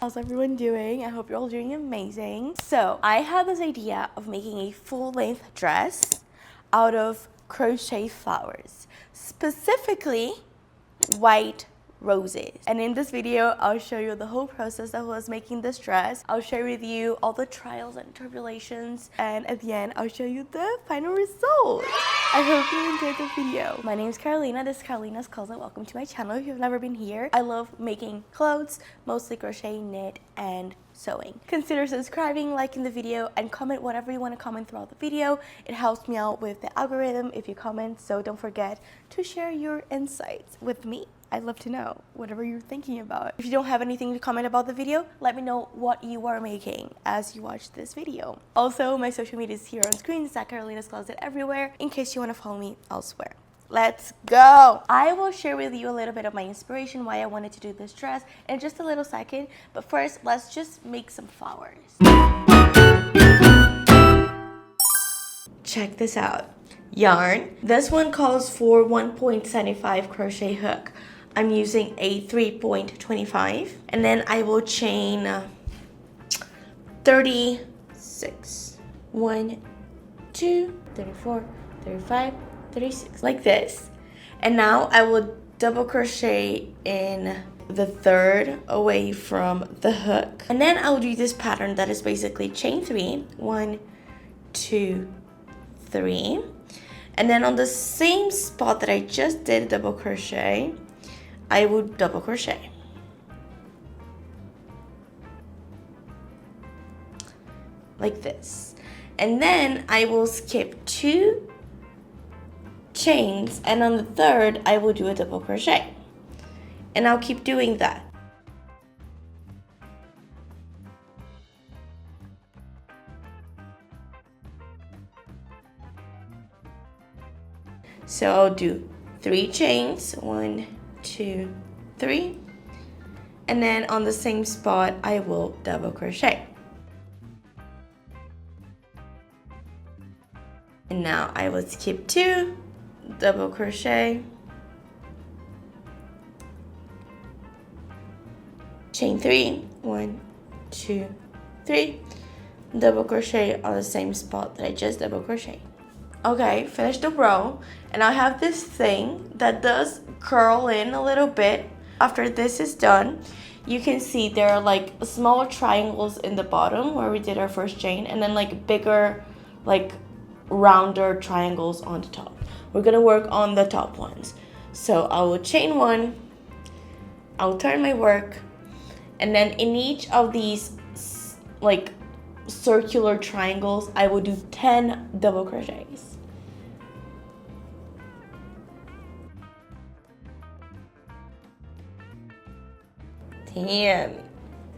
How's everyone doing? I hope you're all doing amazing. So I had this idea of making a full-length dress out of crochet flowers, specifically white roses. And in this video, I'll show you the whole process that was making this dress. I'll share with you all the trials and tribulations, and at the end, I'll show you the final result. I hope you enjoyed the video. My name is Carolina. This is Carolina's Closet. Welcome to my channel if you've never been here. I love making clothes, mostly crochet, knit, and sewing. Consider subscribing, liking the video, and comment whatever you want to comment throughout the video. It helps me out with the algorithm if you comment, so don't forget to share your insights with me. I'd love to know whatever you're thinking about. If you don't have anything to comment about the video, let me know what you are making as you watch this video. Also, my social media is here on screen. It's at Carolina's Closet everywhere in case you want to follow me elsewhere. Let's go! I will share with you a little bit of my inspiration, why I wanted to do this dress in just a little second. But first, let's just make some flowers. Check this out. Yarn. This one calls for 1.75 crochet hook. I'm using a 3.25, and then I will chain 36. 1, 2, 34, 35, 36, like this. And now I will double crochet in the third away from the hook. And then I'll do this pattern that is basically chain 3. 1, 2, 3. And then on the same spot that I just did double crochet, I will double crochet. Like this. And then I will skip 2 chains, and on the third I will do a double crochet. And I'll keep doing that. So I'll do 3 chains, 1, 2, 3, and then on the same spot I will double crochet. And now I will skip 2, double crochet, chain 3, 1, 2, 3, double crochet on the same spot that I just double crocheted. Okay, finish the row, and I have this thing that does curl in a little bit. After this is done, you can see there are like small triangles in the bottom where we did our first chain, and then like bigger, like rounder triangles on the top. We're gonna work on the top ones. So I will chain 1, I'll turn my work, and then in each of these like circular triangles, I will do 10 double crochets. Damn,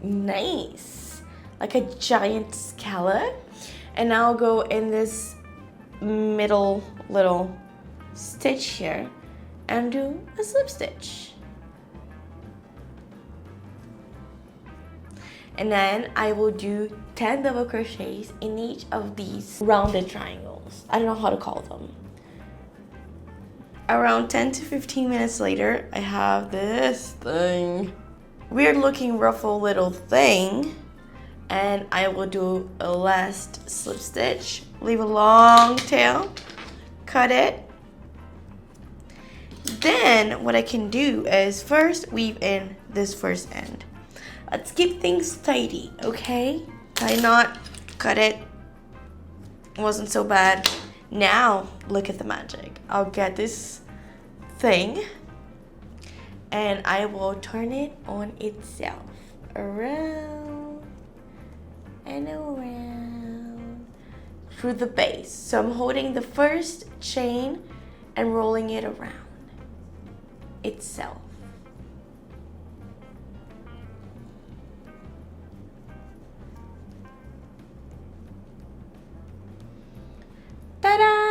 nice. Like a giant scallop. And now I'll go in this middle little stitch here and do a slip stitch. And then I will do 10 double crochets in each of these rounded triangles. I don't know how to call them. Around 10 to 15 minutes later, I have this thing. Weird looking ruffle little thing. And I will do a last slip stitch. Leave a long tail. Cut it. Then what I can do is first weave in this first end. Let's keep things tidy, okay? Tie knot, cut it. Wasn't so bad. Now, look at the magic. I'll get this thing and I will turn it on itself. Around and around through the base. So I'm holding the first chain and rolling it around itself. Ta-da!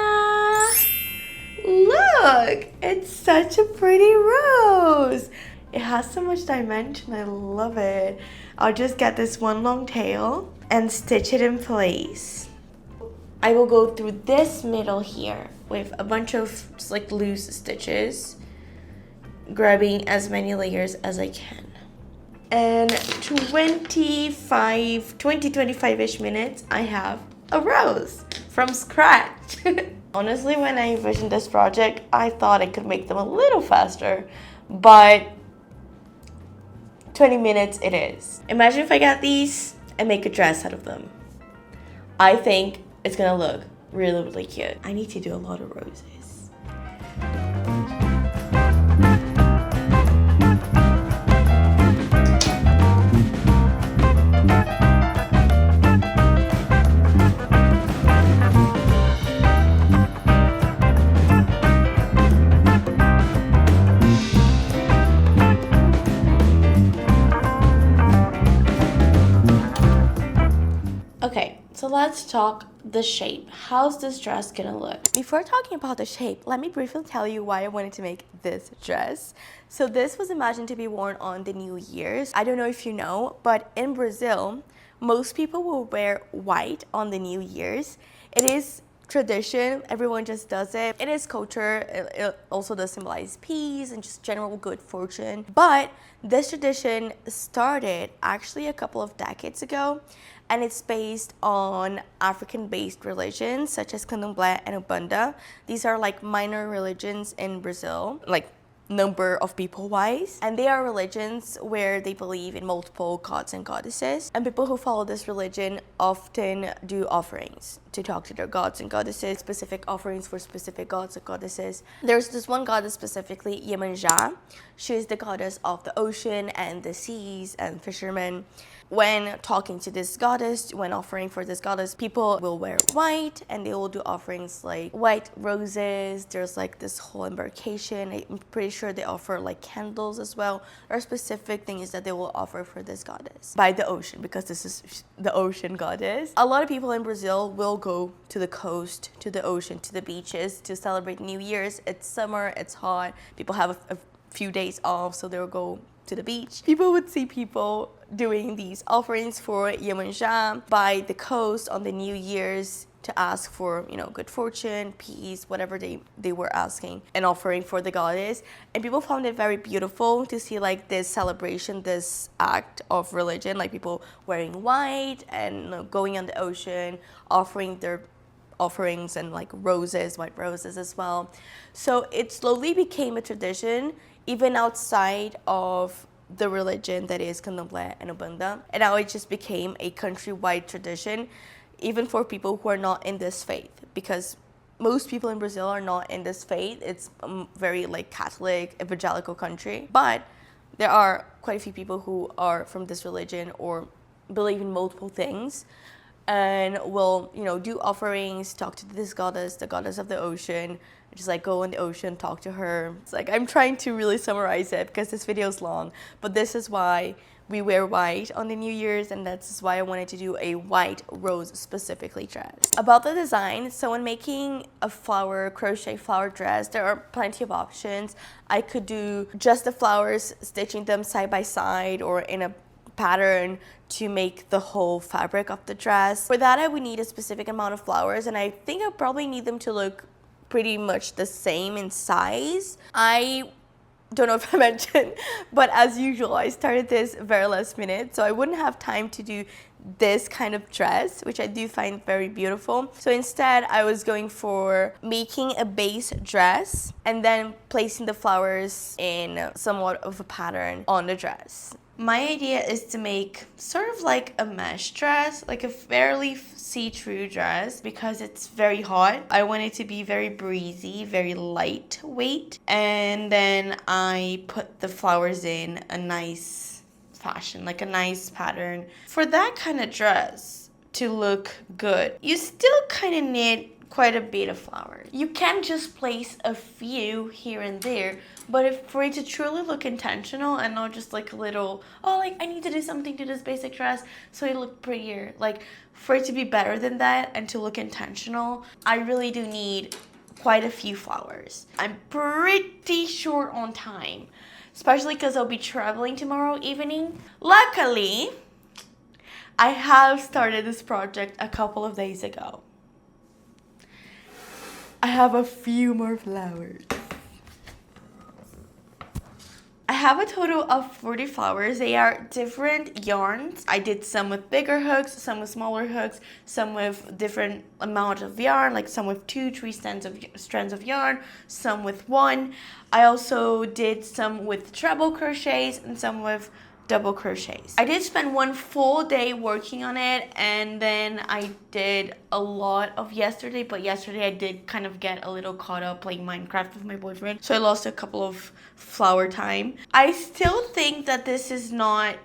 Look, it's such a pretty rose. It has so much dimension, I love it. I'll just get this one long tail and stitch it in place. I will go through this middle here with a bunch of like loose stitches, grabbing as many layers as I can. and 25-ish minutes, I have a rose from scratch. Honestly, when I envisioned this project, I thought I could make them a little faster, but 20 minutes it is. Imagine if I got these and make a dress out of them. I think it's gonna look really, really cute. I need to do a lot of roses. Okay, so let's talk the shape. How's this dress gonna look? Before talking about the shape, let me briefly tell you why I wanted to make this dress. So this was imagined to be worn on the New Year's. I don't know if you know, but in Brazil, most people will wear white on the New Year's. It is tradition, everyone just does it. It is culture, it also does symbolize peace and just general good fortune. But this tradition started actually a couple of decades ago, and it's based on African-based religions such as Candomblé and Umbanda. These are like minor religions in Brazil, like number of people wise, and they are religions where they believe in multiple gods and goddesses, and people who follow this religion often do offerings to talk to their gods and goddesses, specific offerings for specific gods and goddesses. There's this one goddess specifically, Iemanjá. She is the goddess of the ocean and the seas and fishermen. When talking to this goddess, when offering for this goddess, people will wear white and they will do offerings like white roses. There's like this whole embarkation. I'm pretty sure they offer like candles as well. There are specific things that they will offer for this goddess by the ocean, because this is the ocean goddess. A lot of people in Brazil will go to the coast, to the ocean, to the beaches to celebrate New Year's. It's summer, it's hot. People have a few days off, so they'll go to the beach. People would see people doing these offerings for Iemanjá by the coast on the New Year's to ask for, you know, good fortune, peace, whatever they were asking and offering for the goddess. And people found it very beautiful to see like this celebration, this act of religion, like people wearing white and, you know, going on the ocean, offering their offerings and like roses, white roses as well. So it slowly became a tradition even outside of the religion that is Candomblé and Umbanda. And now it just became a countrywide tradition, even for people who are not in this faith, because most people in Brazil are not in this faith. It's a very like Catholic, evangelical country. But there are quite a few people who are from this religion or believe in multiple things, and will, you know, do offerings, talk to this goddess, the goddess of the ocean, just like go in the ocean, talk to her. It's like, I'm trying to really summarize it because this video is long, but this is why we wear white on the New Year's, and that's why I wanted to do a white rose specifically dress. About the design, so when making a crochet flower dress, there are plenty of options. I could do just the flowers, stitching them side by side or in a pattern to make the whole fabric of the dress. For that, I would need a specific amount of flowers, and I think I probably need them to look pretty much the same in size. I don't know if I mentioned, but as usual, I started this very last minute, so I wouldn't have time to do this kind of dress, which I do find very beautiful. So instead, I was going for making a base dress and then placing the flowers in somewhat of a pattern on the dress. My idea is to make sort of like a mesh dress, like a fairly see-through dress, because it's very hot. I want it to be very breezy, very lightweight, and then I put the flowers in a nice fashion, like a nice pattern. For that kind of dress to look good, you still kind of need quite a bit of flowers. You can just place a few here and there, but for it to truly look intentional and not just like a little, oh, like I need to do something to this basic dress so it look prettier, like for it to be better than that and to look intentional, I really do need quite a few flowers. I'm pretty short on time, especially because I'll be traveling tomorrow evening. Luckily, I have started this project a couple of days ago. I have a few more flowers. I have a total of 40 flowers. They are different yarns. I did some with bigger hooks, some with smaller hooks, some with different amount of yarn, like some with 2-3 strands of yarn, some with 1. I also did some with treble crochets and some with double crochets. I did spend one full day working on it, and then I did a lot of yesterday, but yesterday I did kind of get a little caught up playing Minecraft with my boyfriend, so I lost a couple of flower time. I still think that this is not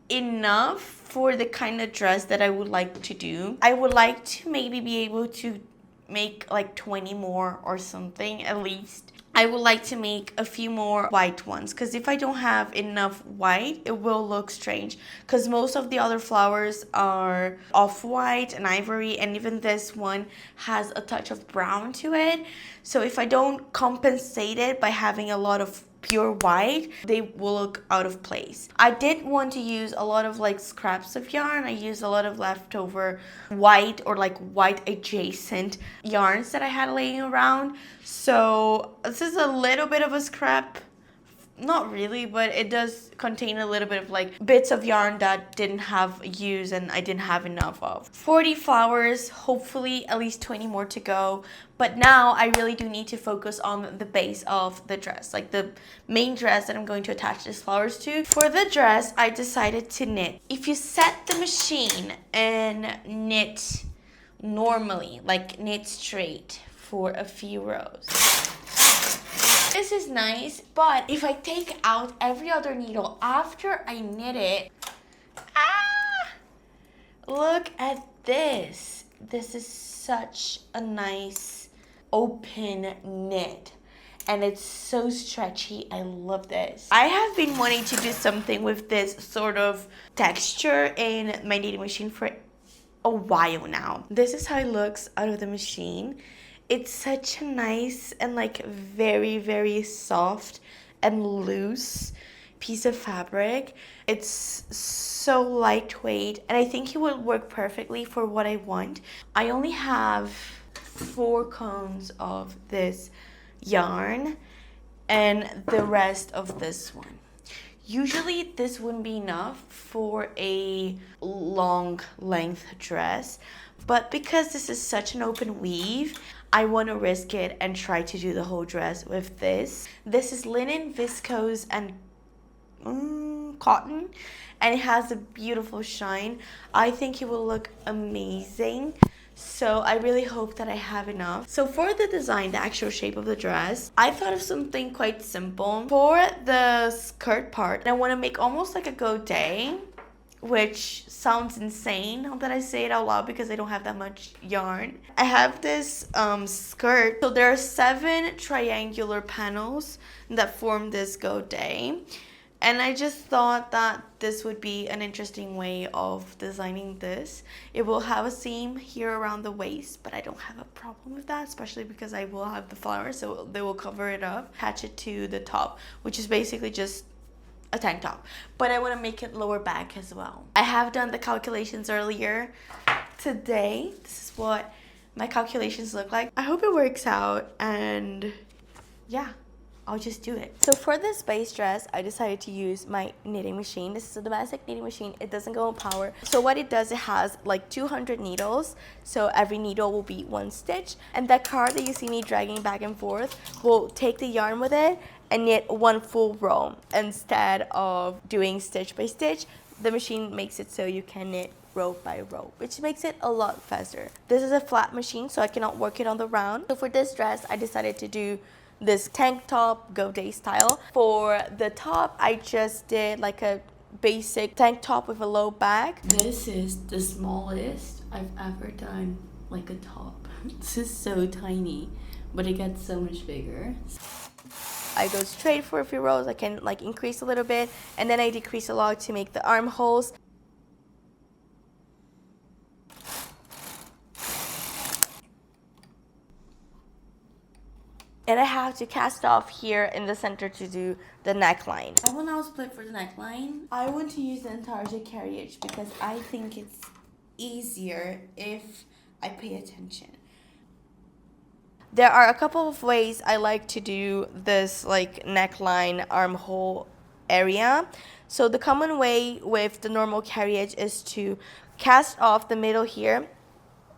enough for the kind of dress that I would like to do. I would like to maybe be able to make like 20 more or something at least. I would like to make a few more white ones, because if I don't have enough white, it will look strange, because most of the other flowers are off-white and ivory, and even this one has a touch of brown to it. So if I don't compensate it by having a lot of pure white, they will look out of place. I did want to use a lot of like scraps of yarn. I used a lot of leftover white or like white adjacent yarns that I had laying around. So this is a little bit of a scrap. Not really, but it does contain a little bit of like bits of yarn that didn't have use and I didn't have enough of. 40 flowers, hopefully at least 20 more to go. But now I really do need to focus on the base of the dress, like the main dress that I'm going to attach these flowers to. For the dress, I decided to knit. If you set the machine and knit normally, like knit straight for a few rows, this is nice, but if I take out every other needle after I knit it, look at this. This is such a nice open knit, and it's so stretchy. I love this. I have been wanting to do something with this sort of texture in my knitting machine for a while now. This is how it looks out of the machine. It's such a nice and like very, very soft and loose piece of fabric. It's so lightweight, and I think it will work perfectly for what I want. I only have 4 cones of this yarn and the rest of this one. Usually this wouldn't be enough for a long length dress, but because this is such an open weave, I want to risk it and try to do the whole dress with this. This is linen, viscose, and cotton, and it has a beautiful shine. I think it will look amazing. So I really hope that I have enough. So for the design, the actual shape of the dress, I thought of something quite simple. For the skirt part, I want to make almost like a goatee, which sounds insane now that I say it out loud because I don't have that much yarn. I have this skirt. So there are 7 triangular panels that form this goatee. And I just thought that this would be an interesting way of designing this. It will have a seam here around the waist, but I don't have a problem with that, especially because I will have the flowers, so they will cover it up. Attach it to the top, which is basically just a tank top, but I want to make it lower back as well. I have done the calculations earlier today. This is what my calculations look like. I hope it works out, and yeah, I'll just do it. So for this base dress, I decided to use my knitting machine. This is a domestic knitting machine. It doesn't go on power. So what it does, it has like 200 needles. So every needle will be 1 stitch. And that card that you see me dragging back and forth will take the yarn with it and knit 1 full row. Instead of doing stitch by stitch, the machine makes it so you can knit row by row, which makes it a lot faster. This is a flat machine, so I cannot work it on the round. So for this dress, I decided to do this tank top goatee style. For the top, I just did like a basic tank top with a low back. This is the smallest I've ever done like a top. This is so tiny, but it gets so much bigger. I go straight for a few rows. I can like increase a little bit, and then I decrease a lot to make the armholes. And I have to cast off here in the center to do the neckline. I will now split for the neckline. I want to use the intarsia carriage because I think it's easier if I pay attention. There are a couple of ways I like to do this like neckline armhole area. So the common way with the normal carriage is to cast off the middle here,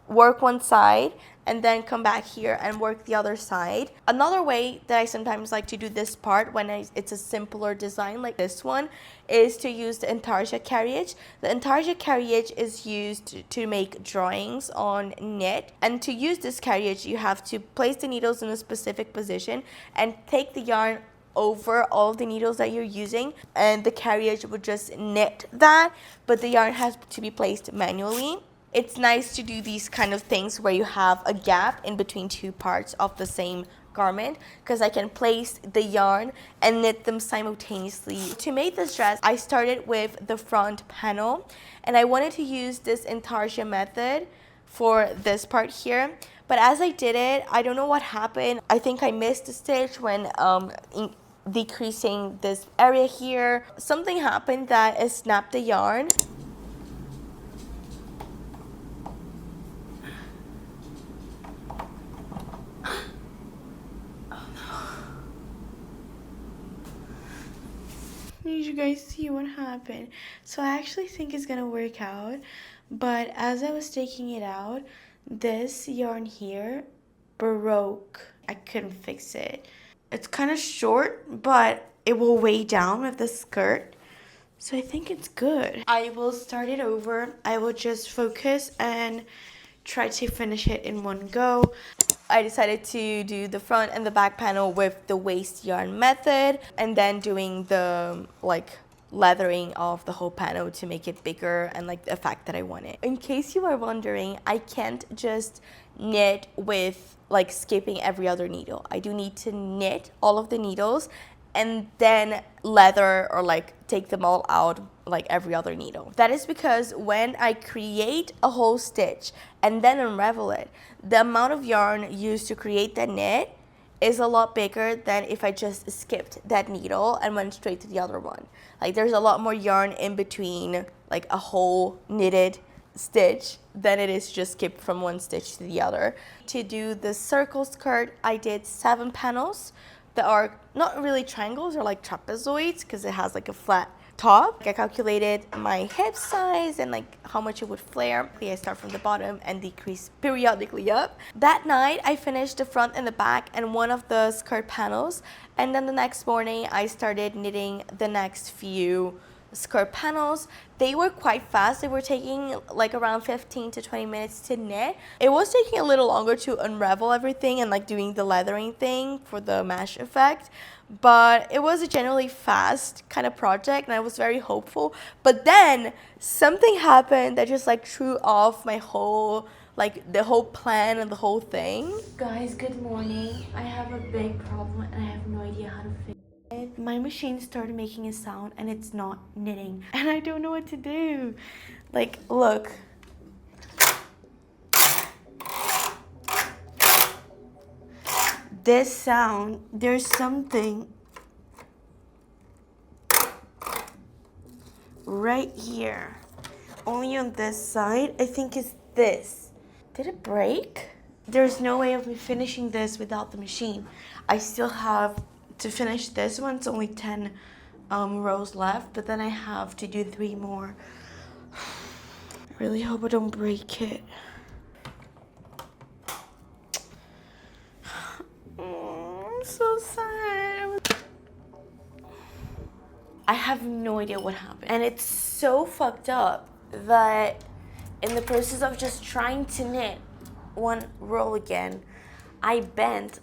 work one side, and then come back here and work the other side. Another way that I sometimes like to do this part when it's a simpler design like this one is to use the intarsia carriage. The intarsia carriage is used to make drawings on knit, and to use this carriage you have to place the needles in a specific position and take the yarn over all of the needles that you're using, and the carriage would just knit that, but the yarn has to be placed manually. It's nice to do these kind of things where you have a gap in between two parts of the same garment, because I can place the yarn and knit them simultaneously. To make this dress, I started with the front panel, and I wanted to use this intarsia method for this part here. But as I did it, I don't know what happened. I think I missed a stitch when decreasing this area here. Something happened that it snapped the yarn. Did you guys see what happened? So I actually think it's gonna work out, but as I was taking it out, this yarn here broke. I couldn't fix it. It's kind of short, but it will weigh down with the skirt, so I think it's good. I will start it over. I will just focus and try to finish it in one go. I decided to do the front and the back panel with the waste yarn method, and then doing the leathering of the whole panel to make it bigger and the effect that I wanted. In case you are wondering, I can't just knit with skipping every other needle. I do need to knit all of the needles and then leather or take them all out every other needle. That is because when I create a whole stitch and then unravel it, the amount of yarn used to create that knit is a lot bigger than if I just skipped that needle and went straight to the other one. There's a lot more yarn in between a whole knitted stitch than it is just skipped from one stitch to the other. To do the circle skirt, I did 7 panels that are not really triangles, or trapezoids, because it has a flat top. I calculated my hip size and how much it would flare. I start from the bottom and decrease periodically up. That night I finished the front and the back and one of the skirt panels, and then the next morning I started knitting the next few skirt panels. They were quite fast. They were taking around 15 to 20 minutes to knit. It was taking a little longer to unravel everything and doing the leathering thing for the mesh effect, but it was a generally fast kind of project and I was very hopeful. But then something happened that just threw off my whole the whole plan and the whole thing. Guys, good morning. I have a big problem and I have no idea how to fix it. My machine started making a sound and it's not knitting, and I don't know what to do. Look. This sound, there's something right here. Only on this side, I think it's this. Did it break? There's no way of me finishing this without the machine. I still have to finish this one. It's only 10 rows left, but then I have to do 3 more. I really hope I don't break it. I'm so sad. I have no idea what happened, and it's so fucked up that in the process of just trying to knit one row again, I bent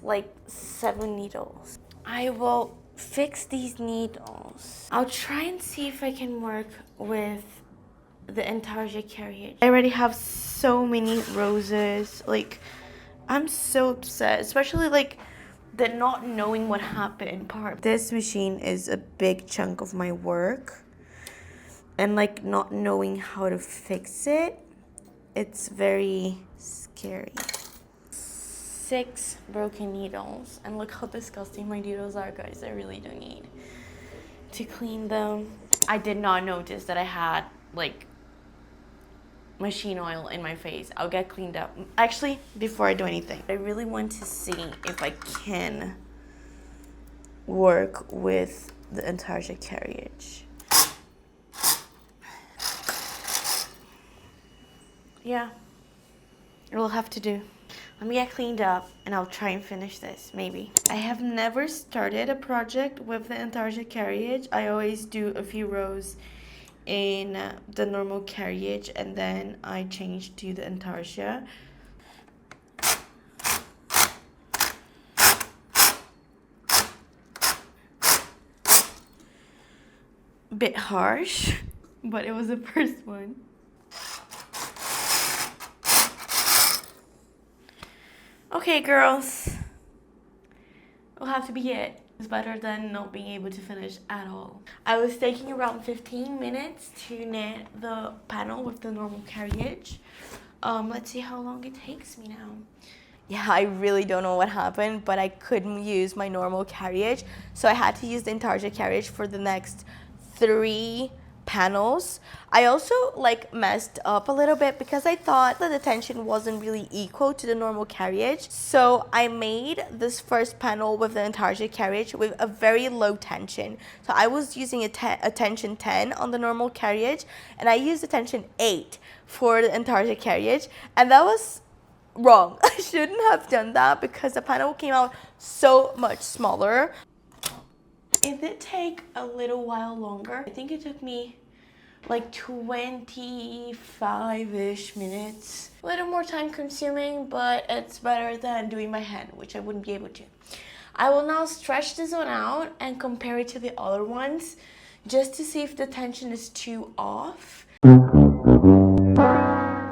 7 needles. I will fix these needles. I'll try and see if I can work with the intarsia carriage. I already have so many roses. I'm so upset, especially the not knowing what happened part. This machine is a big chunk of my work, and not knowing how to fix it, it's very scary. 6 broken needles, and look how disgusting my needles are, guys. I really do need to clean them. I did not notice that I had machine oil in my face. I'll get cleaned up. Actually, before I do anything, I really want to see if I can work with the intarsia carriage. Yeah, it'll have to do. Let me get cleaned up and I'll try and finish this, maybe. I have never started a project with the intarsia carriage. I always do a few rows in the normal carriage and then I change to the intarsia. Bit harsh, but it was the first one. Okay, girls, it'll have to be it. It's better than not being able to finish at all. I was taking around 15 minutes to knit the panel with the normal carriage. Let's see how long it takes me now. Yeah, I really don't know what happened, but I couldn't use my normal carriage, so I had to use the intarsia carriage for the next 3 panels. I also messed up a little bit because I thought that the tension wasn't really equal to the normal carriage. So I made this first panel with the intarsia carriage with a very low tension. So I was using a tension 10 on the normal carriage and I used a tension 8 for the intarsia carriage, and that was wrong. I shouldn't have done that because the panel came out so much smaller. It did take a little while longer. I think it took me like 25-ish minutes. A little more time consuming, but it's better than doing by hand, which I wouldn't be able to. I will now stretch this one out and compare it to the other ones just to see if the tension is too off.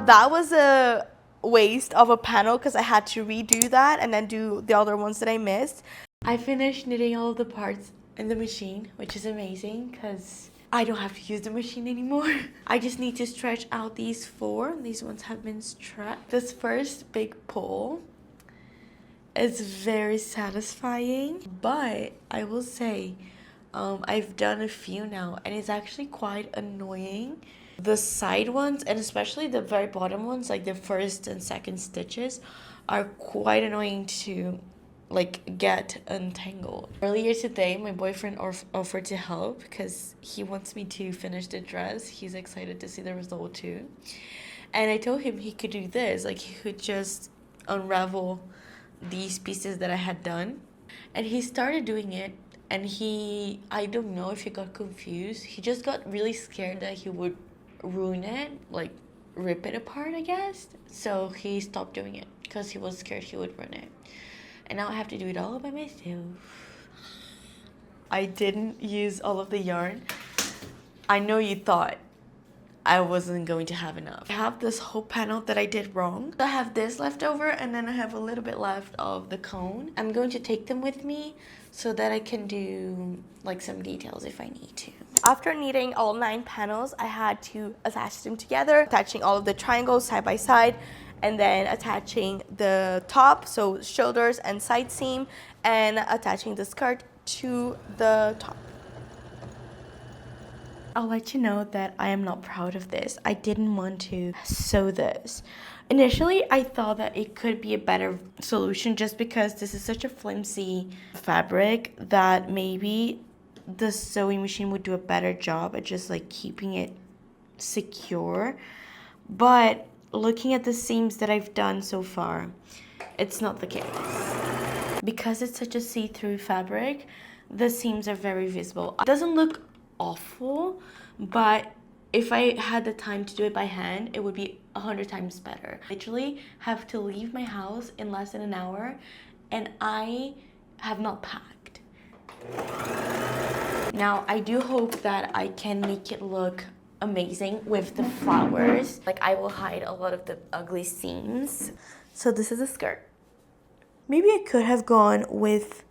That was a waste of a panel because I had to redo that and then do the other ones that I missed. I finished knitting all of the parts in the machine, which is amazing because I don't have to use the machine anymore. I just need to stretch out these 4. These ones have been stretched. This first big pull is very satisfying, but I will say I've done a few now and it's actually quite annoying. The side ones, and especially the very bottom ones, like the first and second stitches, are quite annoying to get untangled. Earlier today, my boyfriend offered to help because he wants me to finish the dress. He's excited to see the result too. And I told him he could do this, he could just unravel these pieces that I had done. And he started doing it, and I don't know if he got confused. He just got really scared that he would ruin it, rip it apart, I guess. So he stopped doing it because he was scared he would ruin it. And now I have to do it all by myself. I didn't use all of the yarn. I know you thought I wasn't going to have enough. I have this whole panel that I did wrong. I have this left over and then I have a little bit left of the cone. I'm going to take them with me so that I can do some details if I need to. After knitting all 9 panels, I had to attach them together, attaching all of the triangles side by side, and then attaching the top, so shoulders and side seam, and attaching the skirt to the top. I'll let you know that I am not proud of this. I didn't want to sew this. Initially, I thought that it could be a better solution just because this is such a flimsy fabric that maybe the sewing machine would do a better job at just keeping it secure. But looking at the seams that I've done so far, it's not the case. Because it's such a see-through fabric, the seams are very visible. It doesn't look awful, but if I had the time to do it by hand, it would be 100 times better. I literally have to leave my house in less than an hour, and I have not packed. Now, I do hope that I can make it look amazing with the flowers. I will hide a lot of the ugly seams. So this is a skirt. Maybe I could have gone with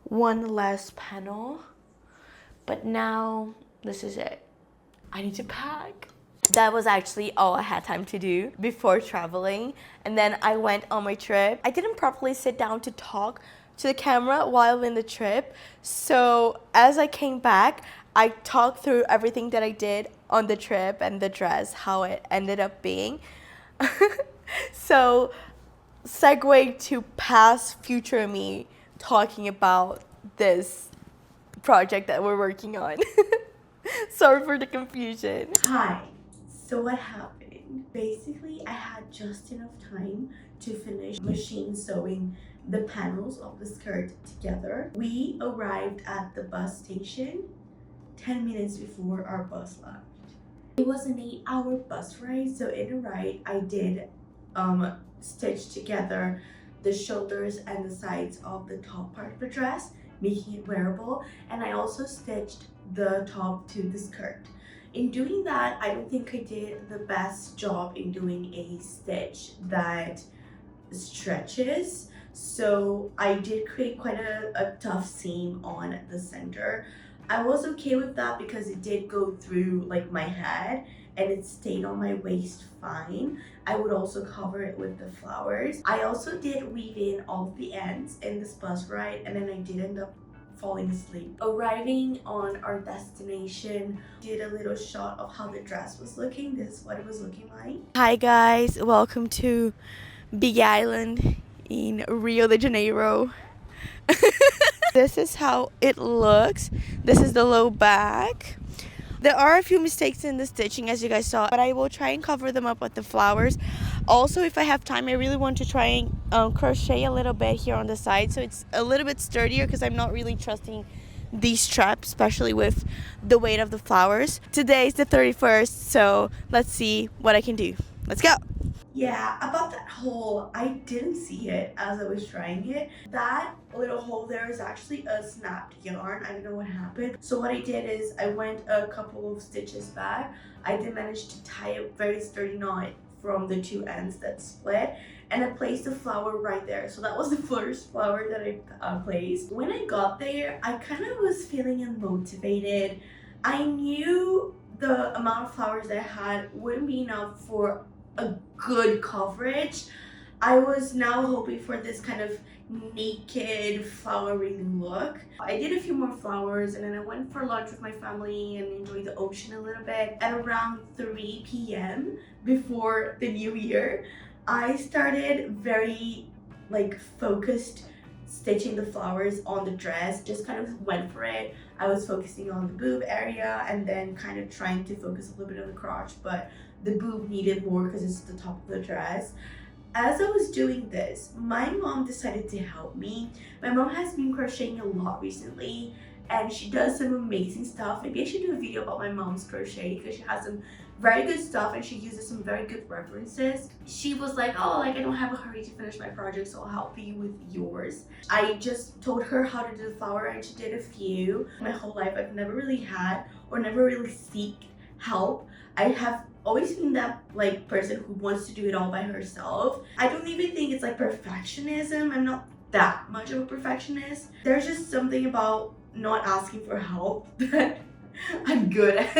one less panel, but now this is it. I need to pack. That was actually all I had time to do before traveling. And then I went on my trip. I didn't properly sit down to talk to the camera while in the trip. So as I came back, I talked through everything that I did on the trip and the dress, how it ended up being. So segue to past future me talking about this project that we're working on. Sorry for the confusion. Hi. So what happened? Basically, I had just enough time to finish machine sewing the panels of the skirt together. We arrived at the bus station 10 minutes before our bus left. It was an 8-hour bus ride, so in a ride I did stitch together the shoulders and the sides of the top part of the dress, making it wearable, and I also stitched the top to the skirt. In doing that, I don't think I did the best job in doing a stitch that stretches, so I did create quite a tough seam on the center. I was okay with that because it did go through like my head and it stayed on my waist fine. I would also cover it with the flowers. I also did weave in all of the ends in this bus ride, and then I did end up falling asleep. Arriving on our destination, did a little shot of how the dress was looking. This is what it was looking like. Hi guys, welcome to Big Island in Rio de Janeiro. This is how it looks. This is the low back. There are a few mistakes in the stitching, as you guys saw, but I will try and cover them up with the flowers. Also, if I have time, I really want to try and crochet a little bit here on the side so it's a little bit sturdier, because I'm not really trusting these straps, especially with the weight of the flowers. Today is the 31st, so let's see what I can do. Let's go. Yeah, about that hole, I didn't see it as I was trying it. That little hole there is actually a snapped yarn. I don't know what happened. So what I did is I went a couple of stitches back. I did manage to tie a very sturdy knot from the two ends that split, and I placed the flower right there. So that was the first flower that I placed. When I got there, I kind of was feeling unmotivated. I knew the amount of flowers that I had wouldn't be enough for a good coverage. I was now hoping for this kind of naked flowering look. I did a few more flowers, and then I went for lunch with my family and enjoyed the ocean a little bit. At around 3 p.m. before the new year, I started very focused stitching the flowers on the dress. Just kind of went for it. I was focusing on the boob area and then kind of trying to focus a little bit on the crotch, but the boob needed more because it's the top of the dress. As I was doing this, my mom decided to help me. My mom has been crocheting a lot recently, and she does some amazing stuff. Maybe I should do a video about my mom's crochet, because she has some very good stuff and she uses some very good references. She was like, oh, I don't have a hurry to finish my project, so I'll help you with yours. I just told her how to do the flower, and she did a few. My whole life I've never really had or never really seek help. I have always been that person who wants to do it all by herself. I don't even think it's perfectionism. I'm not that much of a perfectionist. There's just something about not asking for help that I'm good at.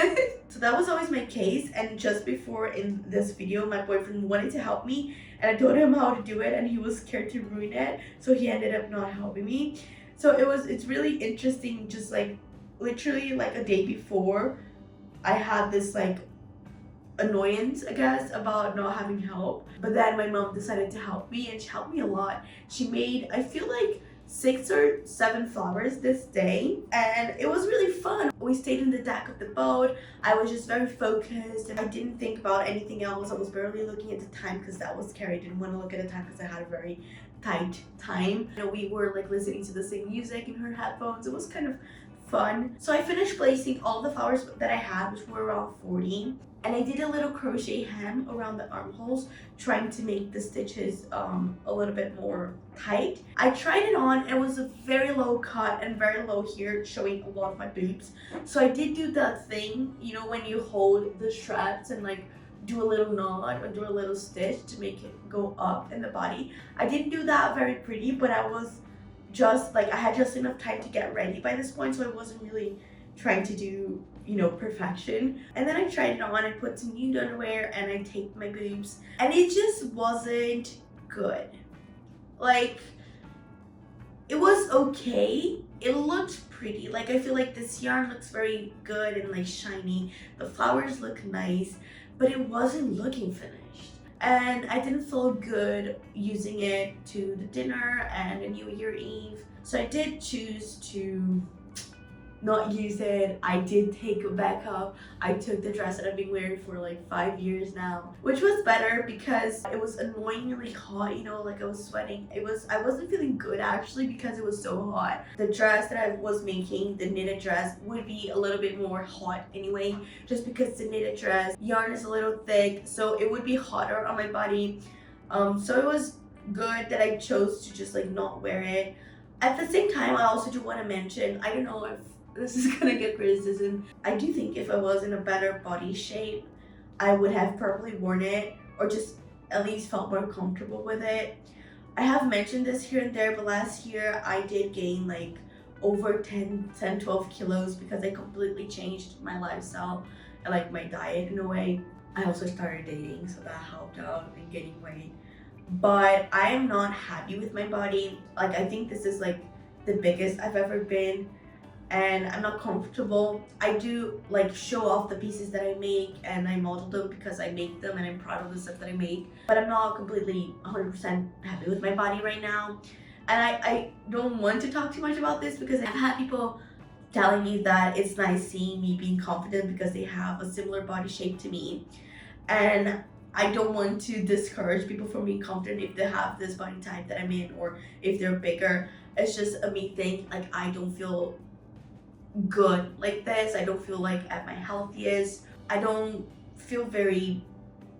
So that was always my case, and just before in this video, my boyfriend wanted to help me, and I told him how to do it, and he was scared to ruin it, so he ended up not helping me. So it's really interesting. Just literally a day before, I had this annoyance, I guess, about not having help, but then my mom decided to help me, and she helped me a lot. She made, I feel 6 or 7 flowers this day, and it was really fun. We stayed in the deck of the boat. I was just very focused, and I didn't think about anything else. I was barely looking at the time because that was scary. I didn't want to look at the time because I had a very tight time. We were listening to the same music in her headphones. It was kind of fun. So I finished placing all the flowers that I had, which were around 40. And I did a little crochet hem around the armholes, trying to make the stitches a little bit more tight. I tried it on. It was a very low cut and very low here, showing a lot of my boobs. So I did do that thing, when you hold the straps and do a little knot or do a little stitch to make it go up in the body. I didn't do that very pretty, but I was just I had just enough time to get ready by this point, so I wasn't really trying to do perfection. And then I tried it on. I put some nude underwear and I taped my boobs, and it just wasn't good. It was okay. It looked pretty. I feel this yarn looks very good and shiny. The flowers look nice, but it wasn't looking finished. And I didn't feel good using it to the dinner and a New Year Eve. So I did choose to not use it. I did take a backup. I took the dress that I've been wearing for like 5 years now, which was better because it was annoyingly hot, you know, like I was sweating. I wasn't feeling good actually because it was so hot. The dress that I was making, the knitted dress, would be a little bit more hot anyway, just because the knitted dress yarn is a little thick, so it would be hotter on my body. So it was good that I chose to just like not wear it. At the same time, I also do want to mention, I don't know if this is gonna get criticism. I do think if I was in a better body shape, I would have probably worn it or just at least felt more comfortable with it. I have mentioned this here and there, but last year I did gain like over 12 kilos because I completely changed my lifestyle and like my diet in a way. I also started dating, so that helped out in gaining weight. But I am not happy with my body. Like, I think this is like the biggest I've ever been, and I'm not comfortable. I do like show off the pieces that I make and I model them because I make them and I'm proud of the stuff that I make, but I'm not completely 100% happy with my body right now. And I don't want to talk too much about this because I've had people telling me that it's nice seeing me being confident because they have a similar body shape to me, and I don't want to discourage people from being confident if they have this body type that I'm in or if they're bigger. It's just a me thing. Like, I don't feel good like this. I don't feel like at my healthiest. I don't feel very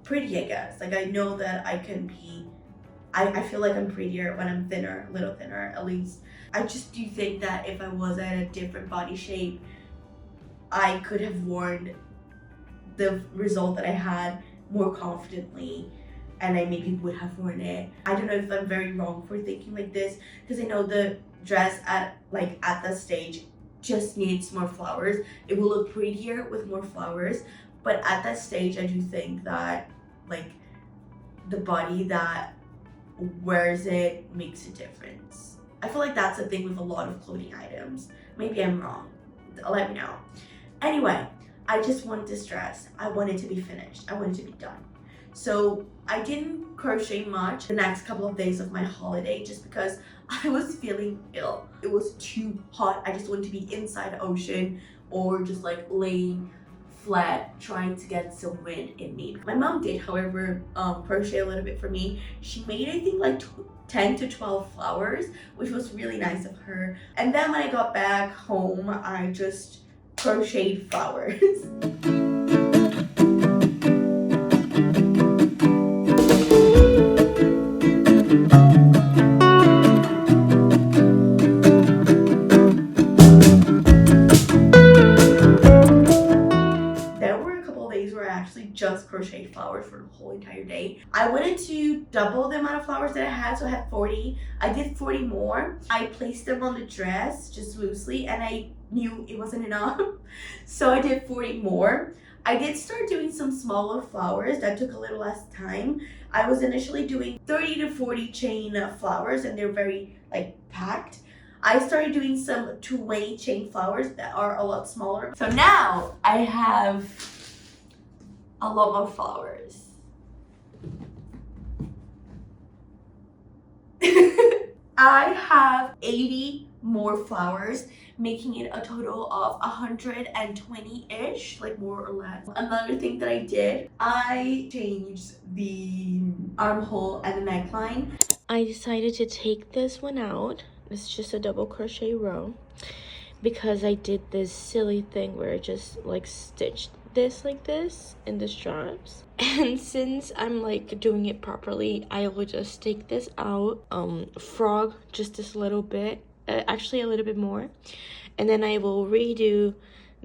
pretty, I guess. Like, I know that I can be, I feel like I'm prettier when I'm thinner, a little thinner at least. I just do think that if I was at a different body shape, I could have worn the result that I had more confidently, and I maybe would have worn it. I don't know if I'm very wrong for thinking like this, because I know the dress at that stage just needs more flowers. It will look prettier with more flowers, but at that stage I do think that like the body that wears it makes a difference. I feel like that's the thing with a lot of clothing items. Maybe I'm wrong. Let me know. Anyway, I just wanted this dress. I wanted to be finished. I wanted to be done. So I didn't crochet much the next couple of days of my holiday just because I was feeling ill. It was too hot. I just wanted to be inside the ocean or just like laying flat trying to get some wind in me. My mom did, however, crochet a little bit for me. She made, I think, like 10 to 12 flowers, which was really nice of her. And then when I got back home, I just crocheted flowers. There were a couple of days where I actually just crocheted flowers for the whole entire day. I wanted to double the amount of flowers that I had, so I had 40. I did 40 more. I placed them on the dress just loosely, and I knew it wasn't enough, so I did 40 more. I did start doing some smaller flowers that took a little less time. I was initially doing 30 to 40 chain flowers, and they're very like packed. I started doing some two-way chain flowers that are a lot smaller. So now I have a lot more flowers. I have 80 more flowers, making it a total of 120-ish, like more or less. Another thing that I did, I changed the armhole and the neckline. I decided to take this one out. It's just a double crochet row because I did this silly thing where I just like stitched this like this in the straps. And since I'm like doing it properly, I will just take this out, frog just this little bit, actually a little bit more, and then I will redo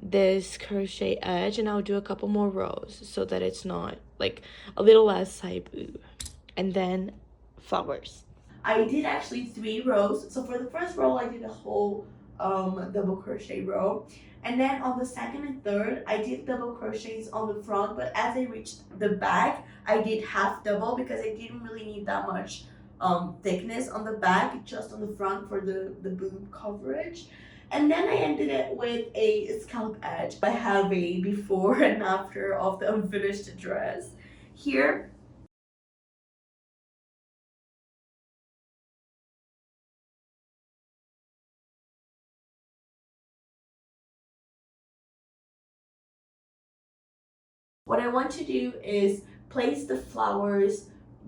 this crochet edge and I'll do a couple more rows so that it's not like a little less side boob, and then flowers. I did actually 3 rows. So for the first row I did a whole double crochet row, and then on the second and third I did double crochets on the front, but as I reached the back I did half double because I didn't really need that much thickness on the back, just on the front for the boob coverage. And then I ended it with a scallop edge. I have a before and after of the unfinished dress here. what I want to do is place the flowers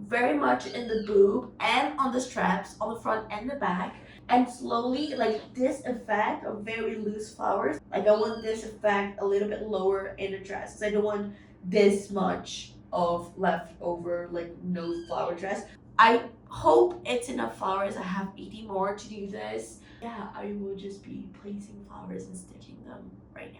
very much in the boob and on the straps on the front and the back, and slowly, like this effect of very loose flowers, like I want this effect a little bit lower in the dress because I don't want this much of leftover, like no flower dress. I hope it's enough flowers. I have 80 more to do this. Yeah, I will just be placing flowers and stitching them right now.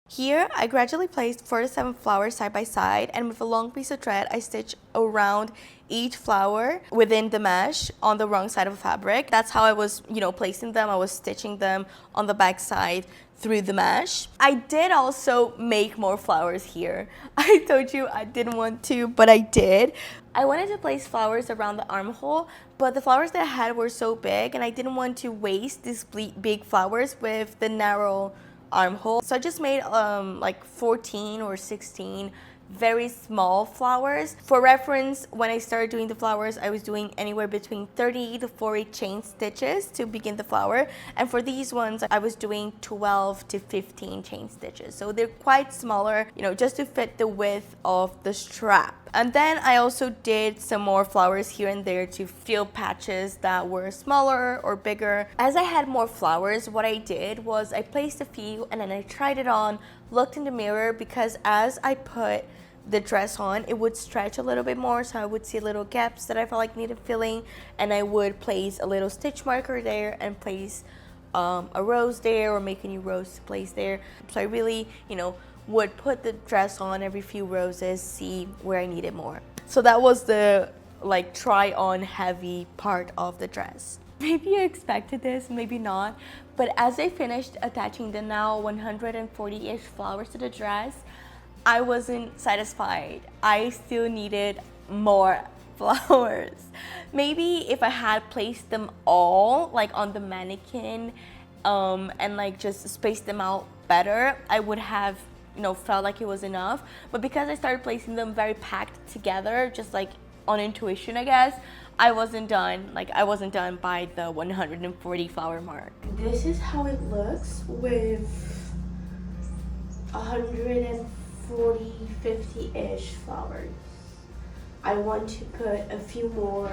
Here, I gradually placed 4 to 7 flowers side by side, and with a long piece of thread, I stitch around each flower within the mesh on the wrong side of the fabric. That's how I was, placing them. I was stitching them on the back side through the mesh. I did also make more flowers here. I told you I didn't want to, but I did. I wanted to place flowers around the armhole, but the flowers that I had were so big, and I didn't want to waste these big flowers with the narrow armhole. So I just made like 14 or 16 very small flowers. For reference, when I started doing the flowers, I was doing anywhere between 30 to 40 chain stitches to begin the flower, and for these ones I was doing 12 to 15 chain stitches. So they're quite smaller, just to fit the width of the strap. And then I also did some more flowers here and there to fill patches that were smaller or bigger. As I had more flowers, what I did was I placed a few and then I tried it on, looked in the mirror, because as I put the dress on, it would stretch a little bit more, so I would see little gaps that I felt like needed filling, and I would place a little stitch marker there and place a rose there, or make a new rose to place there. So I really, would put the dress on every few roses, see where I needed more. So that was the try on heavy part of the dress. Maybe you expected this, maybe not, but as I finished attaching the now 140-ish flowers to the dress, I wasn't satisfied. I still needed more flowers. Maybe if I had placed them all on the mannequin and just spaced them out better, I would have felt like it was enough. But because I started placing them very packed together, just on intuition, I guess, I wasn't done. I wasn't done by the 140 flower mark. This is how it looks with 140, 50-ish flowers. I want to put a few more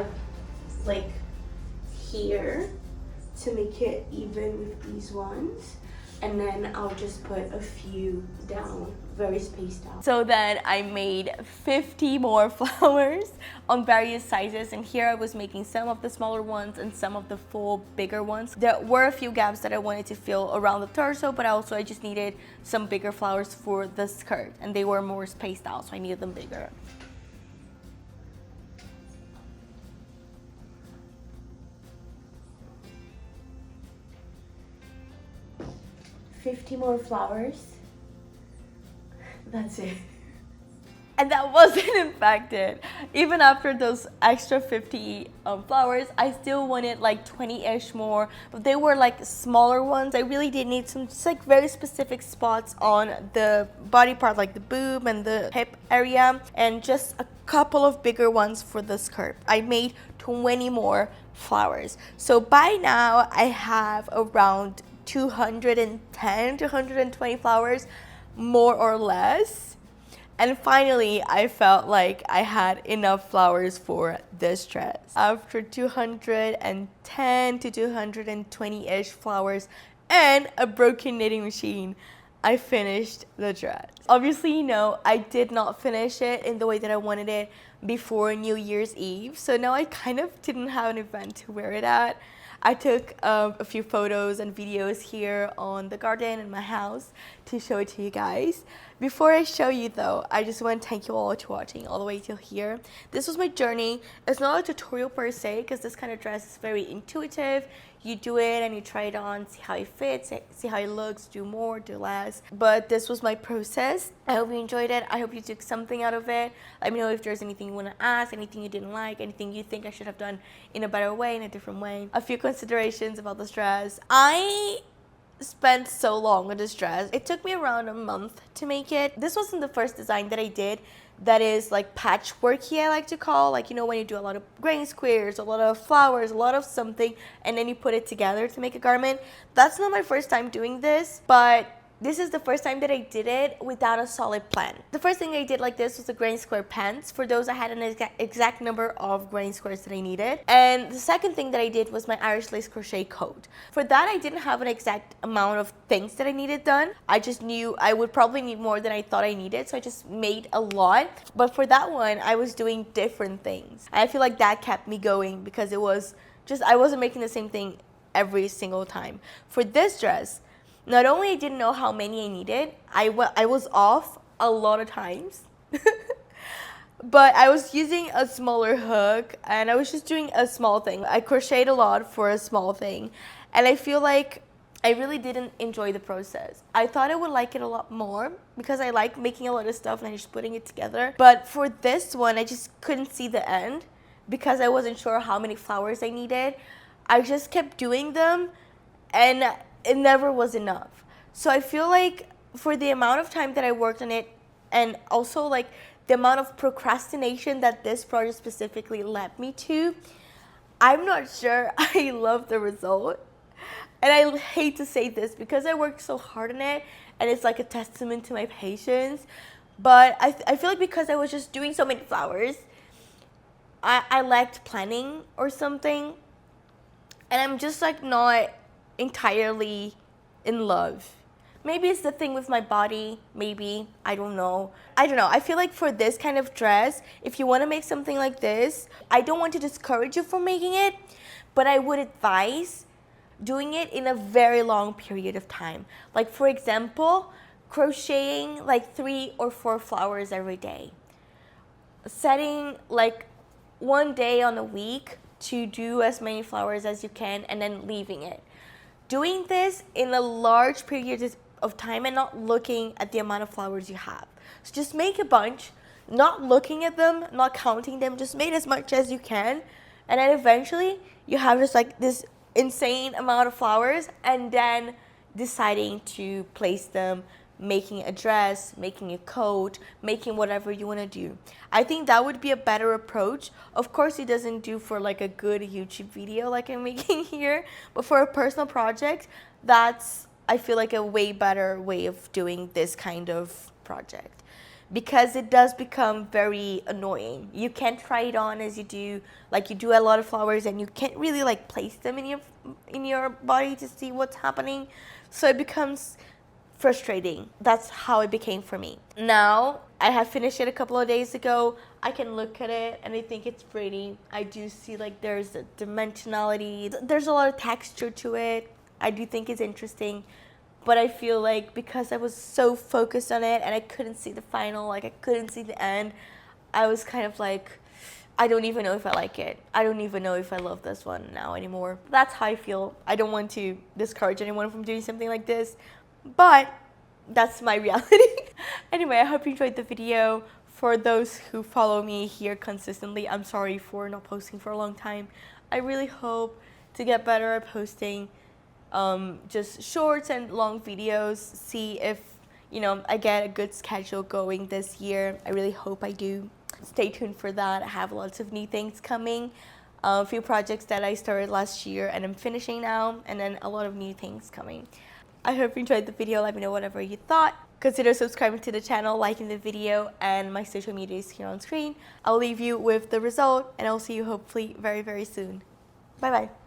here to make it even with these ones, and then I'll just put a few down, very spaced out. So then I made 50 more flowers on various sizes, and here I was making some of the smaller ones and some of the full bigger ones. There were a few gaps that I wanted to fill around the torso, but I just needed some bigger flowers for the skirt, and they were more spaced out, so I needed them bigger. $50 more flowers. That's it. And that wasn't impacted. Even after those extra 50 flowers, I still wanted 20-ish more. But they were smaller ones. I really did need some just very specific spots on the body part, like the boob and the hip area, and just a couple of bigger ones for the skirt. I made 20 more flowers. So by now I have around 210 to 120 flowers, more or less. And finally, I felt like I had enough flowers for this dress. After 210 to 220-ish flowers and a broken knitting machine, I finished the dress. Obviously, I did not finish it in the way that I wanted it before New Year's Eve. So now I kind of didn't have an event to wear it at. I took a few photos and videos here on the garden in my house to show it to you guys. Before I show you though, I just want to thank you all for watching all the way till here. This was my journey. It's not a tutorial per se, because this kind of dress is very intuitive. You do it and you try it on, see how it fits, see how it looks, do more, do less. But this was my process. I hope you enjoyed it. I hope you took something out of it. Let me know if there's anything you want to ask, anything you didn't like, anything you think I should have done in a better way, in a different way. A few considerations about this dress. I spent so long on this dress. It took me around a month to make it. This wasn't the first design that I did that is patchworky, I like to call, when you do a lot of grain squares, a lot of flowers, a lot of something, and then you put it together to make a garment. That's not my first time doing this, but this is the first time that I did it without a solid plan. The first thing I did like this was the granny square pants. For those, I had an exact number of granny squares that I needed. And the second thing that I did was my Irish lace crochet coat. For that, I didn't have an exact amount of things that I needed done. I just knew I would probably need more than I thought I needed, so I just made a lot. But for that one, I was doing different things. And I feel like that kept me going because it was just, I wasn't making the same thing every single time. For this dress, not only I didn't know how many I needed, I was off a lot of times. But I was using a smaller hook and I was just doing a small thing. I crocheted a lot for a small thing. And I feel like I really didn't enjoy the process. I thought I would like it a lot more because I like making a lot of stuff and just putting it together. But for this one, I just couldn't see the end because I wasn't sure how many flowers I needed. I just kept doing them and it never was enough. So I feel like for the amount of time that I worked on it and also like the amount of procrastination that this project specifically led me to, I'm not sure I love the result. And I hate to say this because I worked so hard on it and it's like a testament to my patience. But I feel like because I was just doing so many flowers, I lacked planning or something. And I'm just like not entirely in love. Maybe it's the thing with my body, maybe, I don't know. I feel like for this kind of dress, if you want to make something like this, I don't want to discourage you from making it, but I would advise doing it in a very long period of time. Like for example, crocheting like 3 or 4 flowers every day. Setting like one day on a week to do as many flowers as you can and then leaving it. Doing this in a large period of time and not looking at the amount of flowers you have. So just make a bunch, not looking at them, not counting them, just make as much as you can. And then eventually you have just like this insane amount of flowers and then deciding to place them, making a dress, making a coat, making whatever you want to do. I think that would be a better approach. Of course, it doesn't do for like a good YouTube video like I'm making here, but for a personal project, that's, I feel like, a way better way of doing this kind of project because it does become very annoying. You can't try it on as you do, like you do a lot of flowers and you can't really like place them in your body to see what's happening. So it becomes frustrating. That's how it became for me. Now, I have finished it a couple of days ago. I can look at it and I think it's pretty. I do see like there's a dimensionality. There's a lot of texture to it. I do think it's interesting. But I feel like because I was so focused on it and I couldn't see the final, like I couldn't see the end, I was kind of like, I don't even know if I like it. I don't even know if I love this one now anymore. That's how I feel. I don't want to discourage anyone from doing something like this, but that's my reality. Anyway, I hope you enjoyed the video. For those who follow me here consistently, I'm sorry for not posting for a long time. I really hope to get better at posting just shorts and long videos, see if, you know, I get a good schedule going this year. I really hope I do. Stay tuned for that. I have lots of new things coming. A few projects that I started last year and I'm finishing now, and then a lot of new things coming. I hope you enjoyed the video. Let me know whatever you thought. Consider subscribing to the channel, liking the video, and my social media is here on screen. I'll leave you with the result, and I'll see you hopefully very, very soon. Bye-bye.